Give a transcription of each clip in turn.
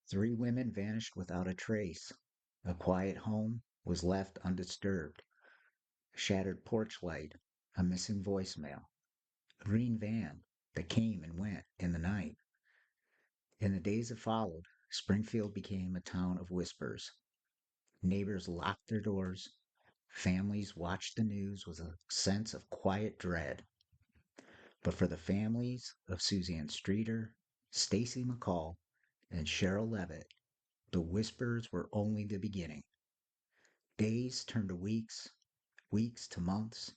Three women vanished without a trace. A quiet home was left undisturbed. A shattered porch light, a missing voicemail, a green van that came and went in the night. In the days that followed, Springfield became a town of whispers. Neighbors locked their doors. Families watched the news with a sense of quiet dread. But for the families of Suzanne Streeter, Stacy McCall, and Cheryl Levitt, the whispers were only the beginning. Days turned to weeks, weeks to months,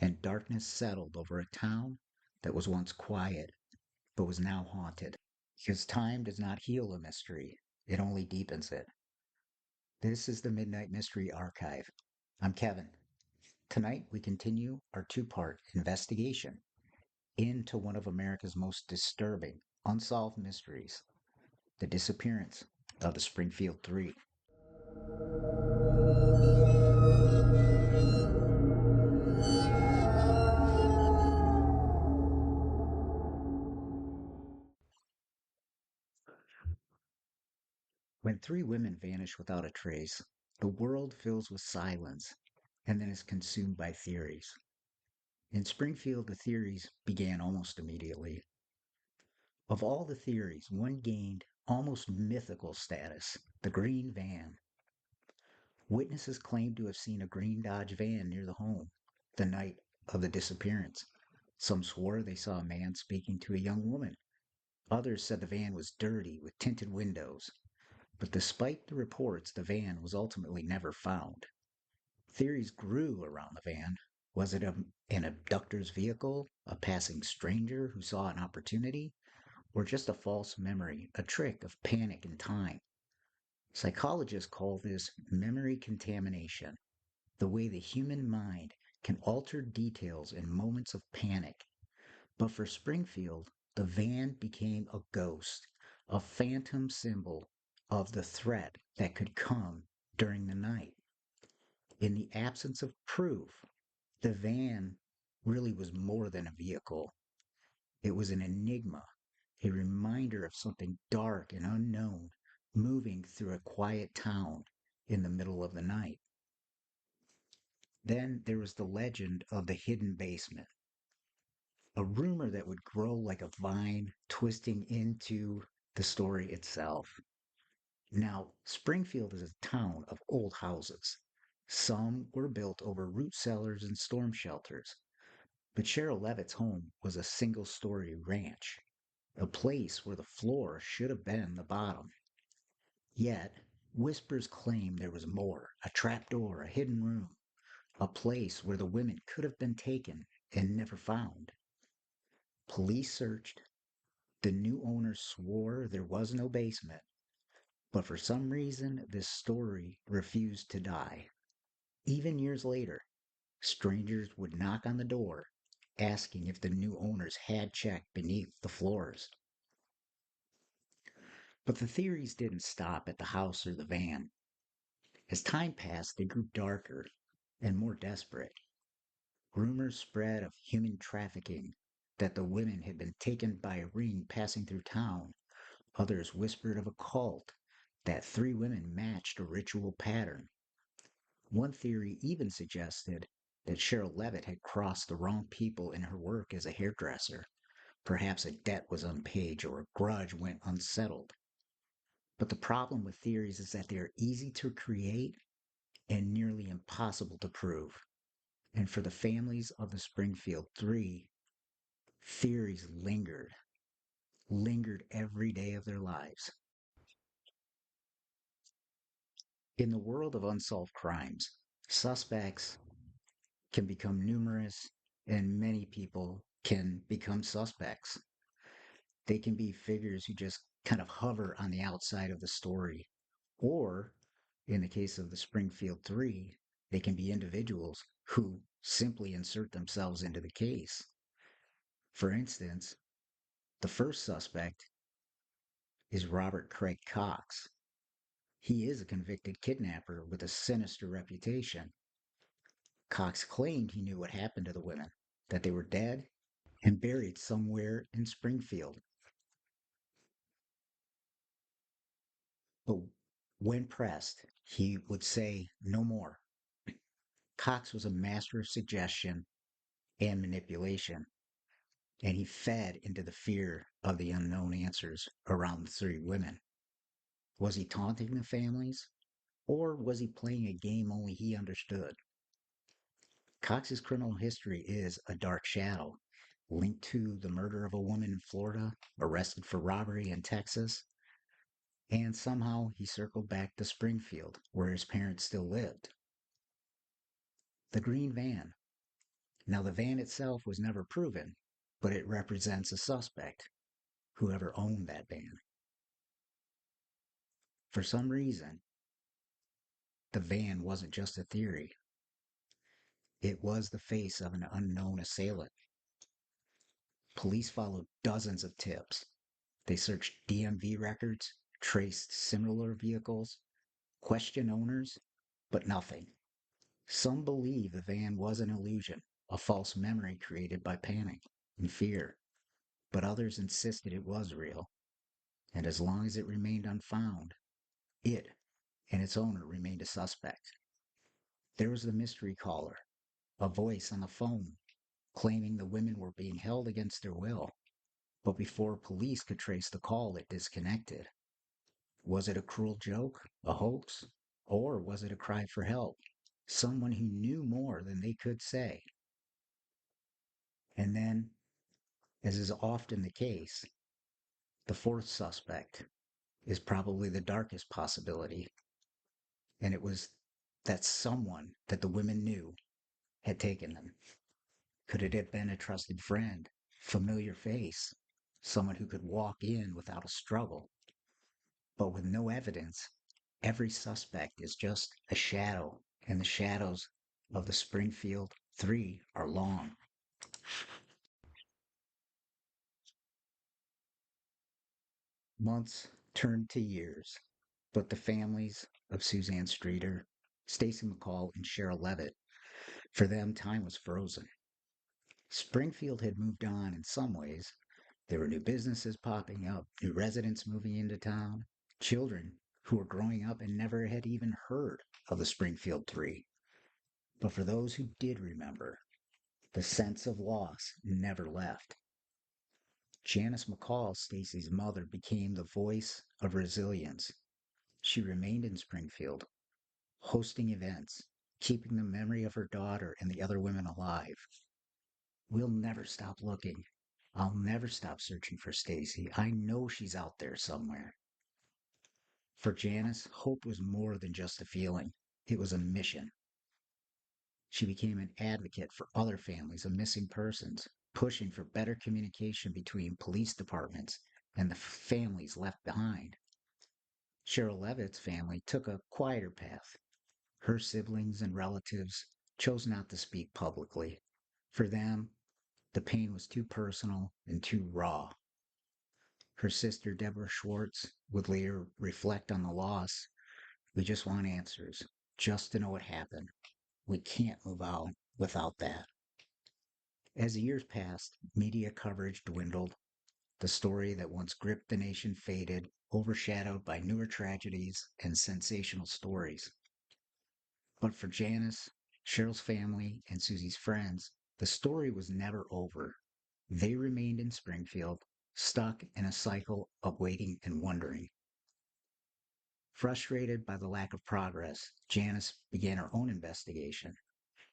and darkness settled over a town that was once quiet but was now haunted. Because time does not heal a mystery, it only deepens it. This is the Midnight Mystery Archive. I'm Kevin. Tonight we continue our two-part investigation into one of America's most disturbing unsolved mysteries, the disappearance of the Springfield Three. When three women vanish without a trace, the world fills with silence and then is consumed by theories. In Springfield, the theories began almost immediately. Of all the theories, one gained almost mythical status: the green van. Witnesses claimed to have seen a green Dodge van near the home the night of the disappearance. Some swore they saw a man speaking to a young woman. Others said the van was dirty with tinted windows. But despite the reports, the van was ultimately never found. Theories grew around the van. Was it an abductor's vehicle, a passing stranger who saw an opportunity, or just a false memory, a trick of panic and time? Psychologists call this memory contamination, the way the human mind can alter details in moments of panic. But for Springfield, the van became a ghost, a phantom symbol of the threat that could come during the night. In the absence of proof, the van really was more than a vehicle. It was an enigma, a reminder of something dark and unknown moving through a quiet town in the middle of the night. Then there was the legend of the hidden basement, a rumor that would grow like a vine, twisting into the story itself. Now, Springfield is a town of old houses. Some were built over root cellars and storm shelters, but Cheryl Levitt's home was a single-story ranch, a place where the floor should have been the bottom. Yet, whispers claim there was more: a trapdoor, a hidden room, a place where the women could have been taken and never found. Police searched. The new owners swore there was no basement, but for some reason this story refused to die. Even years later, strangers would knock on the door asking if the new owners had checked beneath the floors. But the theories didn't stop at the house or the van. As time passed, they grew darker and more desperate. Rumors spread of human trafficking, that the women had been taken by a ring passing through town. Others whispered of a cult, that three women matched a ritual pattern. One theory even suggested that Cheryl Levitt had crossed the wrong people in her work as a hairdresser. Perhaps a debt was unpaid or a grudge went unsettled. But the problem with theories is that they are easy to create and nearly impossible to prove. And for the families of the Springfield Three, theories lingered every day of their lives. In the world of unsolved crimes, suspects can become numerous and many people can become suspects. They can be figures who just kind of hover on the outside of the story. Or, in the case of the Springfield Three, they can be individuals who simply insert themselves into the case. For instance, the first suspect is Robert Craig Cox. He is a convicted kidnapper with a sinister reputation. Cox claimed he knew what happened to the women, that they were dead and buried somewhere in Springfield. But when pressed, he would say no more. Cox was a master of suggestion and manipulation, and he fed into the fear of the unknown answers around the three women. Was he taunting the families, or was he playing a game only he understood? Cox's criminal history is a dark shadow linked to the murder of a woman in Florida, arrested for robbery in Texas, and somehow he circled back to Springfield, where his parents still lived. The green van. Now, the van itself was never proven, but it represents a suspect, whoever owned that van. For some reason, the van wasn't just a theory, it was the face of an unknown assailant. Police followed dozens of tips. They searched DMV records, traced similar vehicles, questioned owners, but nothing. Some believe the van was an illusion, a false memory created by panic and fear, but others insisted it was real. And as long as it remained unfound, it and its owner remained a suspect. There was the mystery caller, a voice on the phone claiming the women were being held against their will. But before police could trace the call, it disconnected. Was it a cruel joke, a hoax, or was it a cry for help? Someone who knew more than they could say. And then, as is often the case, the fourth suspect is probably the darkest possibility. And it was that someone that the women knew had taken them. Could it have been a trusted friend, familiar face, someone who could walk in without a struggle? But with no evidence, every suspect is just a shadow, and the shadows of the Springfield Three are long. Months turned to years, but the families of Suzanne Streeter, Stacy McCall, and Cheryl Levitt, for them, time was frozen. Springfield had moved on in some ways. There were new businesses popping up, new residents moving into town, children who were growing up and never had even heard of the Springfield Three. But for those who did remember, the sense of loss never left. Janice McCall, Stacy's mother, became the voice of resilience. She remained in Springfield, hosting events, keeping the memory of her daughter and the other women alive. We'll never stop looking. I'll never stop searching for Stacy. I know she's out there somewhere. For Janice, hope was more than just a feeling. It was a mission. She became an advocate for other families of missing persons, pushing for better communication between police departments and the families left behind. Cheryl Levitt's family took a quieter path. Her siblings and relatives chose not to speak publicly. For them, the pain was too personal and too raw. Her sister, Deborah Schwartz, would later reflect on the loss. We just want answers, just to know what happened. We can't move on without that. As the years passed, media coverage dwindled. The story that once gripped the nation faded, overshadowed by newer tragedies and sensational stories. But for Janice, Cheryl's family, and Susie's friends, the story was never over. They remained in Springfield, stuck in a cycle of waiting and wondering. Frustrated by the lack of progress, Janice began her own investigation.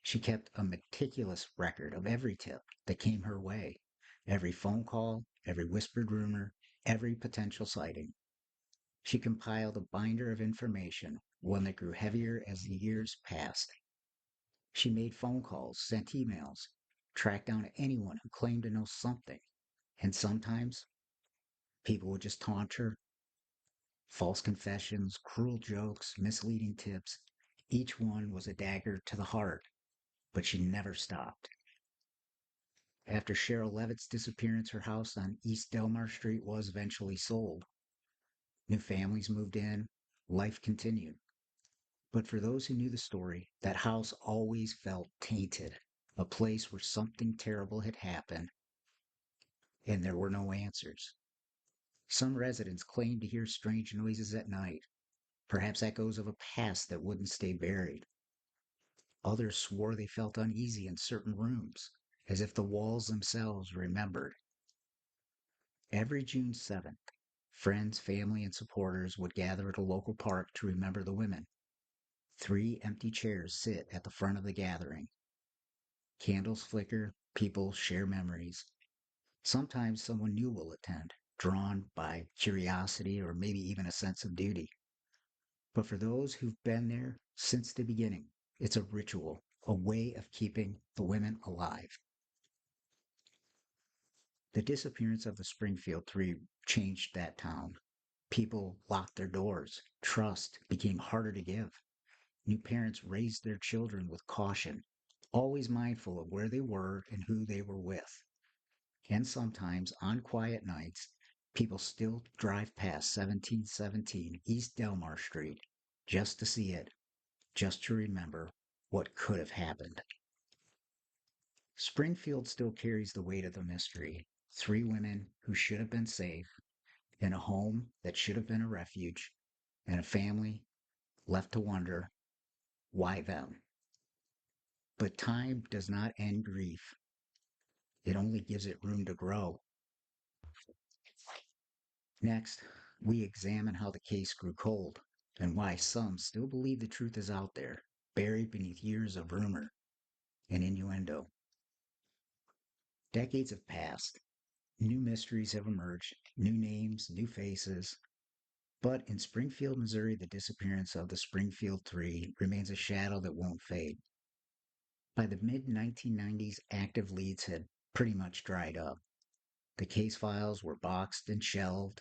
She kept a meticulous record of every tip that came her way, every phone call, every whispered rumor, every potential sighting. She compiled a binder of information, one that grew heavier as the years passed. She made phone calls, sent emails, tracked down anyone who claimed to know something, and sometimes people would just taunt her. False confessions, cruel jokes, misleading tips. Each one was a dagger to the heart, but she never stopped. After Cheryl Levitt's disappearance, her house on East Delmar Street was eventually sold. New families moved in, life continued. But for those who knew the story, that house always felt tainted, a place where something terrible had happened, and there were no answers. Some residents claimed to hear strange noises at night, perhaps echoes of a past that wouldn't stay buried. Others swore they felt uneasy in certain rooms, as if the walls themselves remembered. Every June 7th, friends, family, and supporters would gather at a local park to remember the women. 3 empty chairs sit at the front of the gathering. Candles flicker, people share memories. Sometimes someone new will attend, drawn by curiosity or maybe even a sense of duty. But for those who've been there since the beginning, it's a ritual, a way of keeping the women alive. The disappearance of the Springfield Three changed that town. People locked their doors. Trust became harder to give. New parents raised their children with caution, always mindful of where they were and who they were with. And sometimes, on quiet nights, people still drive past 1717 East Delmar Street just to see it, just to remember what could have happened. Springfield still carries the weight of the mystery. 3 women who should have been safe, in a home that should have been a refuge, and a family left to wonder why them. But time does not end grief, it only gives it room to grow. Next, we examine how the case grew cold and why some still believe the truth is out there, buried beneath years of rumor and innuendo. Decades have passed, new mysteries have emerged, new names, new faces. But in Springfield, Missouri, the disappearance of the Springfield Three remains a shadow that won't fade. By the mid 1990s, active leads had pretty much dried up. The case files were boxed and shelved.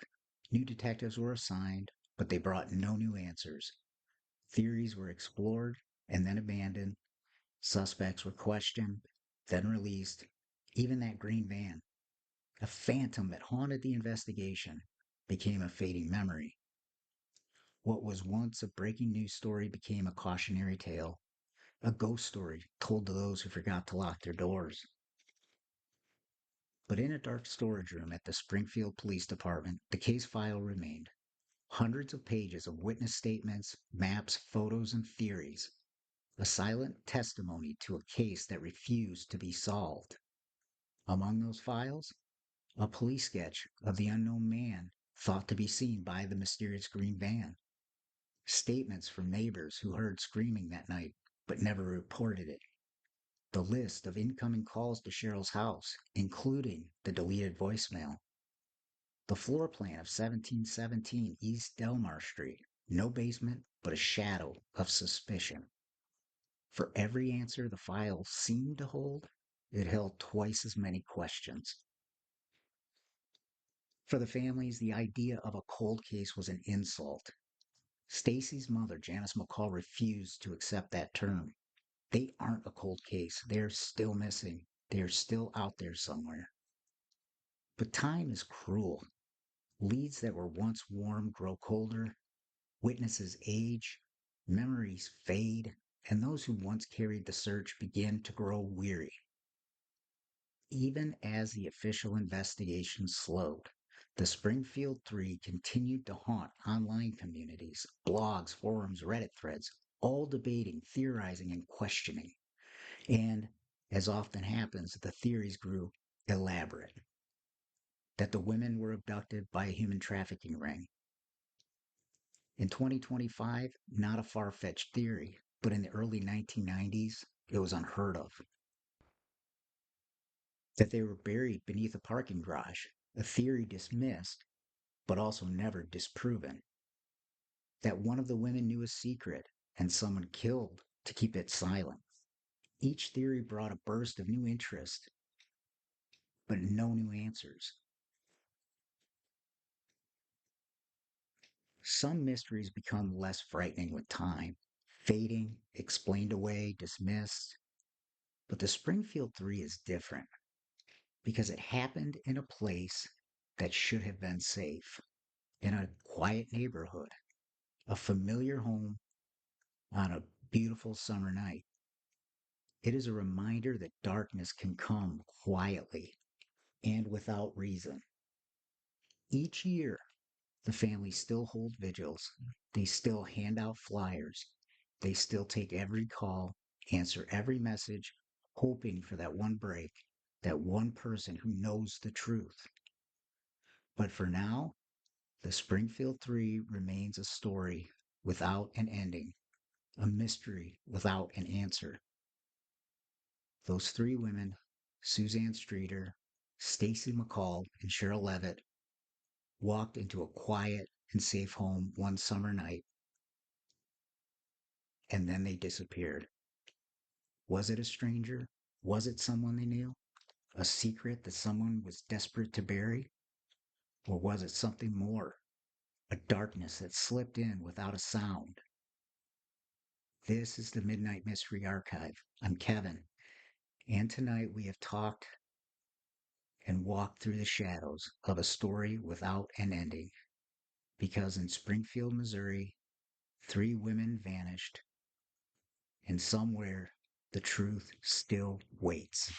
New detectives were assigned, but they brought no new answers. Theories were explored and then abandoned. Suspects were questioned, then released. Even that green van, a phantom that haunted the investigation, became a fading memory. What was once a breaking news story became a cautionary tale, a ghost story told to those who forgot to lock their doors. But in a dark storage room at the Springfield Police Department, the case file remained. Hundreds of pages of witness statements, maps, photos, and theories. A silent testimony to a case that refused to be solved. Among those files, a police sketch of the unknown man thought to be seen by the mysterious green van. Statements from neighbors who heard screaming that night but never reported it. The list of incoming calls to Cheryl's house, including the deleted voicemail. The floor plan of 1717 East Delmar Street. No basement, but a shadow of suspicion. For every answer the file seemed to hold, it held twice as many questions. For the families, the idea of a cold case was an insult. Stacy's mother, Janice McCall, refused to accept that term. They aren't a cold case. They're still missing. They're still out there somewhere. But time is cruel. Leads that were once warm grow colder, witnesses age, memories fade, and those who once carried the search begin to grow weary. Even as the official investigation slowed, the Springfield Three continued to haunt online communities, blogs, forums, Reddit threads, all debating, theorizing, and questioning. And, as often happens, the theories grew elaborate. That the women were abducted by a human trafficking ring. In 2025, not a far fetched theory, but in the early 1990s, it was unheard of. That they were buried beneath a parking garage, a theory dismissed, but also never disproven. That one of the women knew a secret and someone killed to keep it silent. Each theory brought a burst of new interest, but no new answers. Some mysteries become less frightening with time, fading, explained away, dismissed. But the Springfield Three is different because it happened in a place that should have been safe, in a quiet neighborhood, a familiar home on a beautiful summer night. It is a reminder that darkness can come quietly and without reason. Each year, The families still hold vigils. They still hand out flyers. They still take every call, answer every message, hoping for that one break, that one person who knows the truth. But for now, the Springfield Three remains a story without an ending, a mystery without an answer. Those three women, Suzanne Streeter, Stacy McCall, and Cheryl Levitt, walked into a quiet and safe home one summer night, and then they disappeared. Was it a stranger? Was it someone they knew? A secret that someone was desperate to bury? Or was it something more? A darkness that slipped in without a sound? This is the Midnight Mystery Archive. I'm Kevin, and tonight we have talked and walked through the shadows of a story without an ending. Because in Springfield, Missouri, three women vanished, and somewhere the truth still waits.